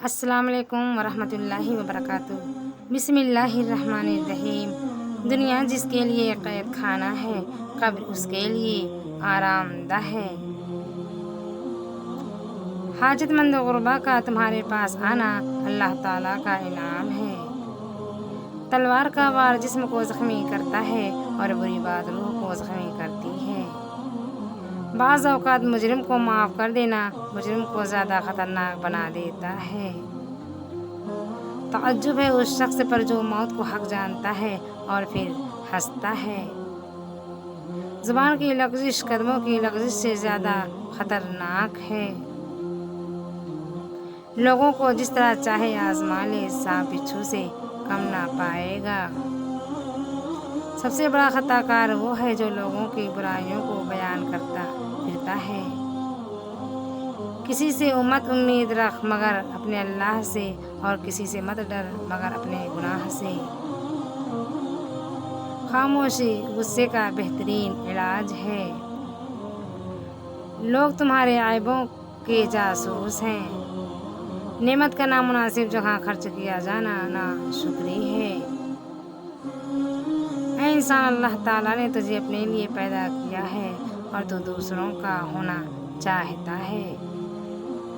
السلام علیکم ورحمۃ اللہ وبرکاتہ۔ بسم اللہ الرحمن الرحیم۔ دنیا جس کے لیے قید خانہ ہے، قبر اس کے لیے آرام دہ ہے۔ حاجت مند غربا کا تمہارے پاس آنا اللہ تعالیٰ کا انعام ہے۔ تلوار کا وار جسم کو زخمی کرتا ہے اور بری بات روح کو زخمی کرتی ہے۔ بعض اوقات مجرم کو معاف کر دینا مجرم کو زیادہ خطرناک بنا دیتا ہے۔ تعجب ہے اس شخص پر جو موت کو حق جانتا ہے اور پھر ہنستا ہے۔ زبان کی لغزش قدموں کی لغزش سے زیادہ خطرناک ہے۔ لوگوں کو جس طرح چاہے آزما لے، سانپ بچھو سے کم نہ پائے گا۔ سب سے بڑا خطا کار وہ ہے جو لوگوں کی برائیوں کو بیان کرتا پھرتا ہے۔ کسی سے مت امید رکھ مگر اپنے اللہ سے، اور کسی سے مت ڈر مگر اپنے گناہ سے۔ خاموشی غصے کا بہترین علاج ہے۔ لوگ تمہارے عیبوں کے جاسوس ہیں۔ نعمت کا نامناسب جگہ خرچ کیا جانا ناشکری ہے۔ اے انسان، اللہ تعالیٰ نے تجھے اپنے لیے پیدا کیا ہے اور تو دوسروں کا ہونا چاہتا ہے۔